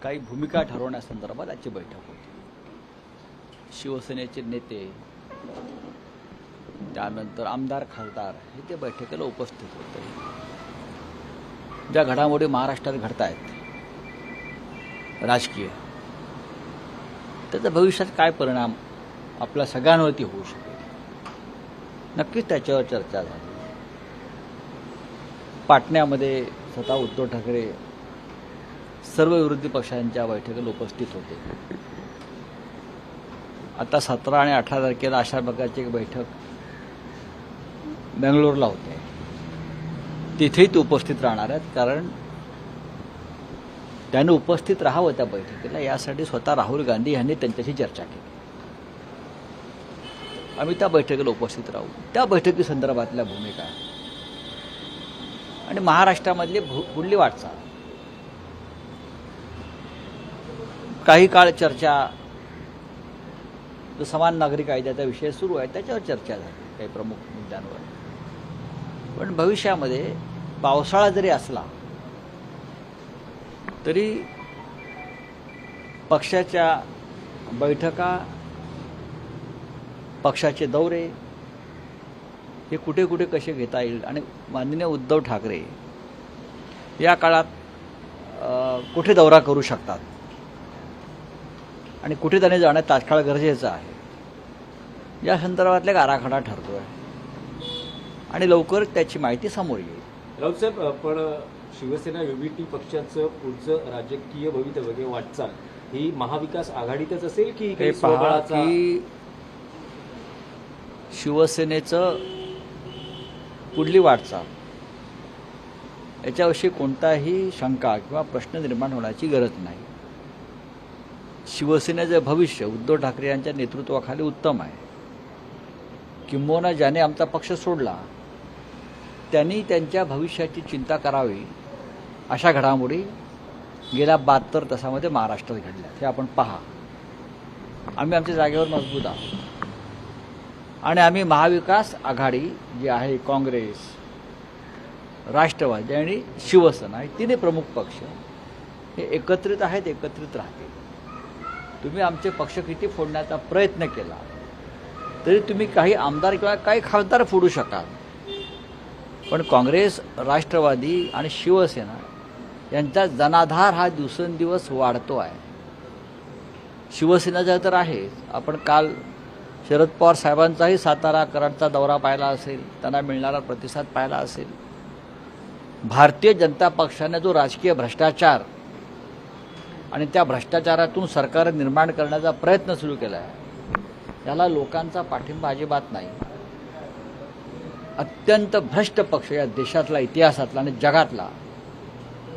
काही भूमिका ठरवण्यासंदर्भात आजची बैठक होती. शिवसेनेचे नेते, त्यानंतर आमदार, खासदार हे ते बैठकीला उपस्थित होते. ज्या घडामोडी महाराष्ट्रात घडत आहेत राजकीय, त्याचा भविष्यात काय परिणाम आपल्या सगळ्यांवरती होऊ शकेल, नक्कीच त्याच्यावर चर्चा झाली. पाटण्यामध्ये स्वतः उद्धव ठाकरे सर्व विरोधी पक्षांच्या बैठकीला उपस्थित होते. आता 17 आणि 18 तारखेला अशा प्रकारची एक बैठक बेंगलोरला होते. तिथेही ते उपस्थित राहणार आहेत, कारण त्यांनी उपस्थित राहावं त्या बैठकीला यासाठी स्वतः राहुल गांधी यांनी त्यांच्याशी चर्चा केली. आम्ही त्या बैठकीला उपस्थित राहू. त्या बैठकीसंदर्भातल्या भूमिका आणि महाराष्ट्रामधली पुढली वाटचाल, काही काळ चर्चा, जो समान नागरी कायद्याचा विषय सुरू आहे त्याच्यावर चर्चा झाली काही प्रमुख मुद्द्यांवर. पण भविष्यामध्ये पावसाळा जरी असला तरी पक्षाच्या बैठका, पक्षाचे दौरे हे कुठे कुठे कसे घेता येईल आणि माननीय उद्धव ठाकरे या काळात कुठे दौरा करू शकतात आणि कुठे त्याने जाणं तात्काळ गरजेचं आहे, या संदर्भातला एक आराखडा ठरतो आहे आणि लवकर त्याची माहिती समोर येईल. राऊत साहेब, पण शिवसेना युबीटी पक्षाचं पुढचं राजकीय भवितव्य, वाटचाल ही महाविकास आघाडीतच असेल की हे पहा की शिवसेनेचं पुढली वाटचाल याच्याविषयी कोणताही शंका किंवा प्रश्न निर्माण होण्याची गरज नाही. शिवसेनेचं भविष्य उद्धव ठाकरे यांच्या नेतृत्वाखाली उत्तम आहे. किंबहुना ज्याने आमचा पक्ष सोडला त्यांनी त्यांच्या भविष्याची चिंता करावी अशा घडामोडी गेल्या 72 तासामध्ये महाराष्ट्रात घडल्या. हे आपण पहा. आम्ही आमच्या जागेवर मजबूत आहोत आणि आम्ही महाविकास आघाडी जी आहे, काँग्रेस, राष्ट्रवादी आणि शिवसेना हे तिन्ही प्रमुख पक्ष हे एकत्रित आहेत, एकत्रित राहतील. तुम्ही आमचे पक्ष किती फोडण्याचा प्रयत्न केला तरी तुम्ही काही आमदार किंवा काही खासदार फोडू शकाल, पण काँग्रेस, राष्ट्रवादी आणि शिवसेना यांचा जनाधार हा दिवसेंदिवस वाढतो आहे. शिवसेनेचा तर आहे. आपण काल शरद पवार साहेबांचाही सातारा, कराडचा दौरा पाहिला असेल, त्यांना मिळणारा प्रतिसाद पाहिला असेल. भारतीय जनता पक्षाने जो राजकीय भ्रष्टाचार आणि त्या भ्रष्टाचारातून सरकार निर्माण करण्याचा प्रयत्न सुरू केला आहे, त्याला लोकांचा पाठिंबा अजिबात नाही. अत्यंत भ्रष्ट पक्ष या देशातला, इतिहासातला आणि जगातला,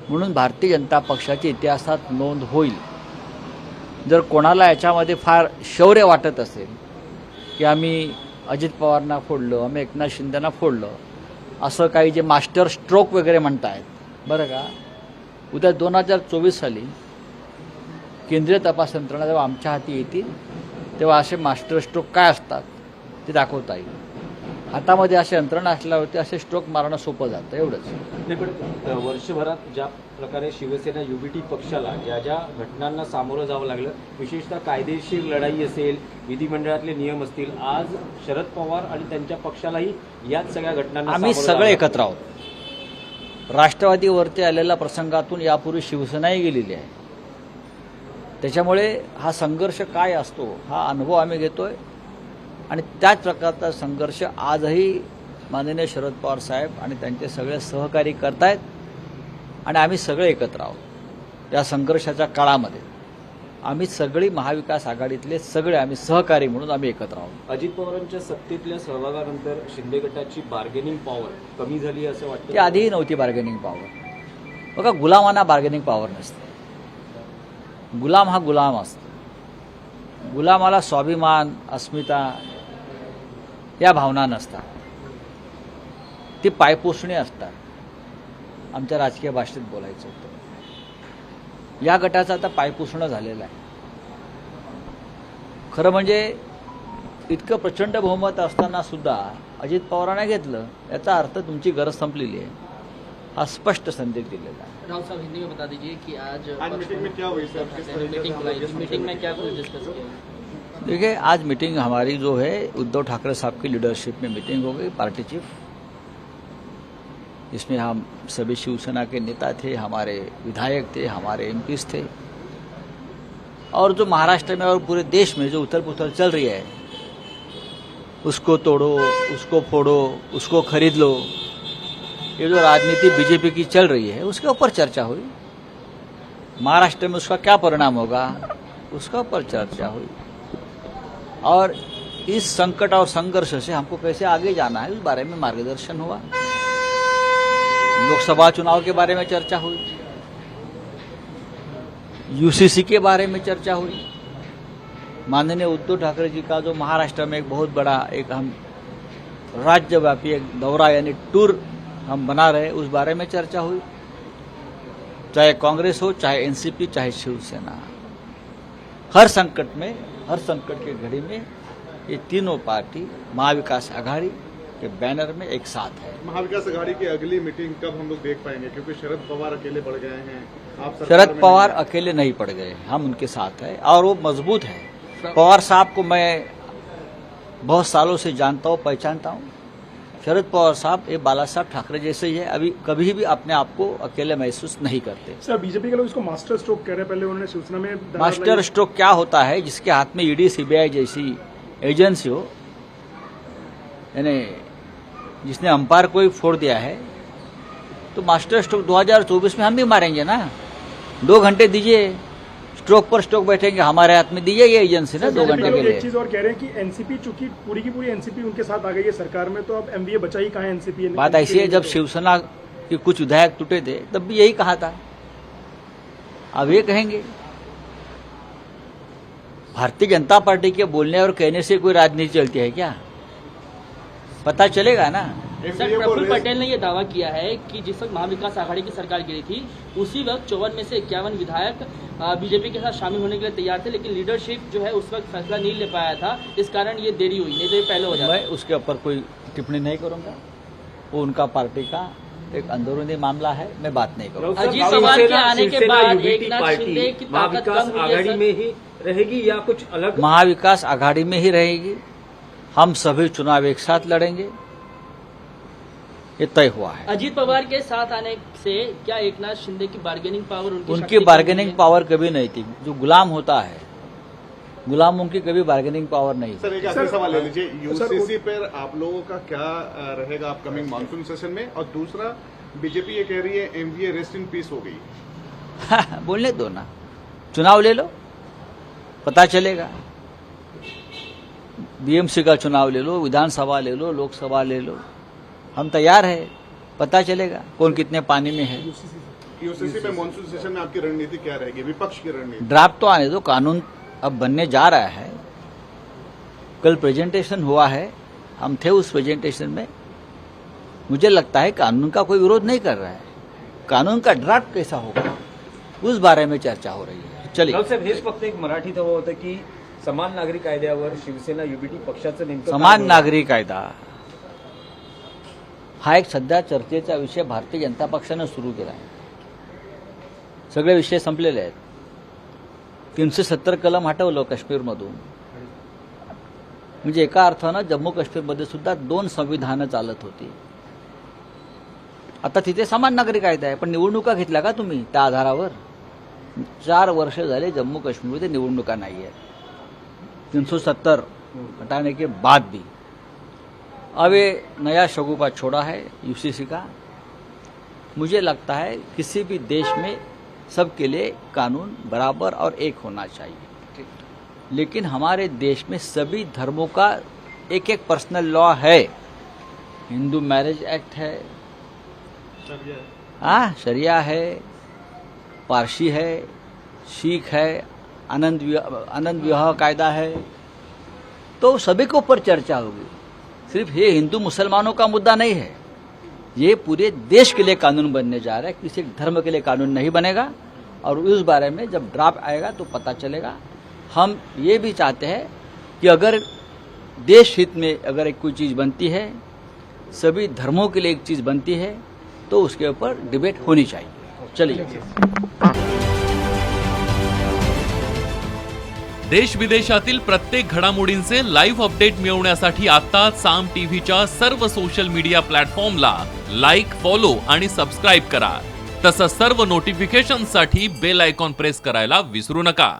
म्हणून भारतीय जनता पक्षाची इतिहासात नोंद होईल. जर कोणाला याच्यामध्ये फार शौर्य वाटत असेल की आम्ही अजित पवारांना फोडलं, आम्ही एकनाथ शिंदेना फोडलं, असं काही जे मास्टर स्ट्रोक वगैरे म्हणतायत, बरं का, उद्या 2024 साली केंद्रीय तपास यंत्रणा जेव्हा आमच्या हाती येतील तेव्हा असे मास्टर स्ट्रोक काय असतात ते दाखवता येईल. हातामध्ये असे यंत्रणा असल्यावरती असे स्ट्रोक मारणं सोपं जातं, एवढंच. नाही, पण वर्षभरात ज्या प्रकारे शिवसेना युबीटी पक्षाला ज्या ज्या घटनांना सामोरं जावं लागलं, विशेषतः कायदेशीर लढाई असेल, विधिमंडळातले नियम असतील, आज शरद पवार आणि त्यांच्या पक्षालाही याच सगळ्या घटनांना आम्ही सगळे एकत्र आहोत. राष्ट्रवादीवरती आलेल्या प्रसंगातून यापूर्वी शिवसेनाही गेलेली आहे. त्याच्यामुळे हा संघर्ष काय असतो हा अनुभव आम्ही घेतोय आणि त्याच प्रकारचा संघर्ष आजही माननीय शरद पवार साहेब आणि त्यांचे सगळे सहकारी करतायत आणि आम्ही सगळे एकत्र आहोत. या संघर्षाच्या काळामध्ये आम्ही सगळी महाविकास आघाडीतले सगळे आम्ही सहकारी म्हणून आम्ही एकत्र आहोत. अजित पवारांच्या सत्तेतल्या सहभागानंतर शिंदे गटाची बार्गेनिंग पॉवर कमी झाली असं वाटतं? ती आधीही नव्हती बार्गेनिंग पॉवर. बघा, गुलामांना बार्गेनिंग पॉवर नसते. गुलाम हा गुलाम असतो. गुलामाला स्वाभिमान, अस्मिता या भावना नसतात, ती पायपोसणी असतात. आमच्या राजकीय भाषेत बोलायचं होतं. या गटाचं आता पायपुसणं झालेलं आहे. खरं म्हणजे इतकं प्रचंड बहुमत असताना सुद्धा अजित पवारांना घेतलं, याचा अर्थ तुमची गरज संपलेली आहे. हा स्पष्ट संदेश दिलेला आहे. राव साहब हिंदी में बता दीजिए कि आज मीटिंग में क्या हुई सर? किस तरीके से मीटिंग आप बुलाई लोग थी, मीटिंग में क्या कुछ डिस्कस किया? देखिए, आज मीटिंग हमारी जो है उद्धव ठाकरे साहब की लीडरशिप में मीटिंग हो गई, पार्टी चीफ। इसमें हम सभी शिवसेना के नेता थे, हमारे विधायक थे, हमारे एमपीज थे, और जो महाराष्ट्र में और पूरे देश में जो उथल पुथल चल रही है, उसको तोड़ो, उसको फोड़ो, उसको खरीद लो, ये जो राजनीति बीजेपी की चल रही है उसके ऊपर चर्चा हुई। महाराष्ट्र में उसका क्या परिणाम होगा, उसका ऊपर चर्चा हुई, और इस संकट और संघर्ष से हमको कैसे आगे जाना है उस बारे में मार्गदर्शन हुआ। लोकसभा चुनाव के बारे में चर्चा हुई, यूसीसी के बारे में चर्चा हुई। माननीय उद्धव ठाकरे जी का जो महाराष्ट्र में एक बहुत बड़ा एक हम राज्यव्यापी एक दौरा यानी टूर हम बना रहे, उस बारे में चर्चा हुई। चाहे कांग्रेस हो, चाहे एनसीपी, चाहे शिवसेना, हर संकट में, हर संकट की घड़ी में ये तीनों पार्टी महाविकास आघाड़ी के बैनर में एक साथ है। महाविकास आघाड़ी की अगली मीटिंग कब हम लोग देख पाएंगे? क्योंकि शरद पवार अकेले बढ़ गए हैं, आप सरकार शरद में पवार नहीं हैं। अकेले नहीं पड़ गए, हम उनके साथ हैं और वो मजबूत है। पवार साहब को मैं बहुत सालों से जानता हूँ, पहचानता हूँ। शरद पवार साहब ये बाला साहब ठाकरे जैसे ही है, अभी कभी भी अपने आप को अकेले महसूस नहीं करते। सर, बीजेपी के लोग इसको मास्टर स्ट्रोक कह रहे हैं। पहले उन्होंने शिवसेना में दरार मास्टर लाई। स्ट्रोक क्या होता है? जिसके हाथ में ईडी सीबीआई जैसी एजेंसी हो, यानी जिसने अंपायर को ही फोड़ दिया है, तो मास्टर स्ट्रोक 2024 में हम भी मारेंगे ना। 2 घंटे दीजिए, स्ट्रोक पर स्ट्रोक बैठेंगे, हमारे हाथ में दीजिए ये एजेंसी ना 2 घंटे के एक लिए। चीज और कह रहे हैं कि एनसीपी, चूंकि पूरी की पूरी एनसीपी उनके साथ आ गई है सरकार में, तो अब एमवीए बचा ही कहाँ है एनसीपी? बात ऐसी है, जब शिवसेना के कुछ विधायक टूटे थे तब भी यही कहा था, अब ये कहेंगे। भारतीय जनता पार्टी के बोलने और कहने से कोई राजनीति चलती है क्या? पता चलेगा ना। सर, MVA को प्रफुल्ल रेस- पटेल ने यह दावा किया है कि जिस वक्त महाविकास आघाड़ी की सरकार गिरी थी, उसी वक्त 54 में से 51 विधायक बीजेपी के साथ शामिल होने के लिए तैयार थे, लेकिन लीडरशिप जो है उस वक्त फैसला नहीं ले पाया था, इस कारण ये देरी हुई, नहीं तो ये पहले हो जाता। मैं उसके ऊपर कोई टिप्पणी नहीं करूंगा, वो उनका पार्टी का एक अंदरूनी मामला है, मैं बात नहीं करूंगा। अजीत पवार के आने के शिवसेना बाद यूबीटी एकनाथ पार्टी शिंदे की ताकत महाविकास कम हुई है, आघाड़ी सर। में ही रहेगी या कुछ अलग? महाविकास आघाड़ी में ही रहेगी, हम सभी चुनाव एक साथ लड़ेंगे, ये तय हुआ है। अजीत पवार के साथ आने से क्या एकनाथ शिंदे की बार्गेनिंग पावर, उनकी बार्गेनिंग पावर कभी नहीं थी। जो गुलाम होता है, गुलामों की कभी बार्गेनिंग पावर नहीं। सर, एक आखिरी सवाल ले लीजिए, यूसीसी पर आप लोगों का क्या रहेगा अपकमिंग मानसून सेशन में? और दूसरा, बीजेपी ये कह रही है एमवीए रेस्ट इन पीस हो गई। बोलने दो ना, चुनाव ले लो, पता चलेगा। बीएमसी का चुनाव ले लो, विधानसभा ले लो, लोकसभा ले लो, हम तैयार है, पता चलेगा कौन कितने पानी में है। यूसीसी में मानसून सेशन में आपकी रणनीति क्या रहेगी, विपक्ष की रणनीति? ड्राफ्ट तो आने दो, कानून अब बनने जा रहा है। कल प्रेजेंटेशन हुआ है, हम थे उस प्रेजेंटेशन में। मुझे लगता है कानून का कोई विरोध नहीं कर रहा है, कानून का ड्राफ्ट कैसा होगा उस बारे में चर्चा हो रही है। चलिए, रावसाहेब, हेच फक्त एक मराठीत हवं होतं की समान नागरी कायद्यावर शिवसेना युबीटी पक्षाचं नेमकं समान काय नागरी कायदा हा एक सध्या चर्चेचा विषय भारतीय जनता पक्षानं सुरू केला आहे। सगळे विषय संपलेले आहेत। 370 कलम हटवलं काश्मीरमधून, म्हणजे एका अर्थानं जम्मू काश्मीरमध्ये सुद्धा 2 संविधानं चालत होती। आता तिथे समान नागरी कायदा आहे, पण निवडणुका घेतल्या का तुम्ही त्या आधारावर? 4 वर्ष झाले जम्मू काश्मीरमध्ये निवडणुका नाही आहेत। 370 हटाने के बाद भी अब ये नया शगुफा छोड़ा है यूसीसी का। मुझे लगता है किसी भी देश में सबके लिए कानून बराबर और एक होना चाहिए, लेकिन हमारे देश में सभी धर्मों का एक एक पर्सनल लॉ है। हिंदू मैरिज एक्ट है, शरिया है, पारसी है, सिख है, आनंद विवाह कायदा है, तो सभी के ऊपर चर्चा होगी। सिर्फ ये हिंदू मुसलमानों का मुद्दा नहीं है, ये पूरे देश के लिए कानून बनने जा रहा है, किसी धर्म के लिए कानून नहीं बनेगा। और उस बारे में जब ड्राफ्ट आएगा तो पता चलेगा। हम ये भी चाहते हैं कि अगर देश हित में अगर एक कोई चीज़ बनती है, सभी धर्मों के लिए एक चीज़ बनती है, तो उसके ऊपर डिबेट होनी चाहिए। चलिए। देश विदेशातील प्रत्येक घडामोडींचे लाईव्ह अपडेट मिळवण्यासाठी आता साम टीव्हीच्या सर्व सोशल मीडिया प्लॅटफॉर्मला लाईक, फॉलो आणि सबस्क्राईब करा। तसंच सर्व नोटिफिकेशनसाठी बेल आयकॉन प्रेस करायला विसरू नका।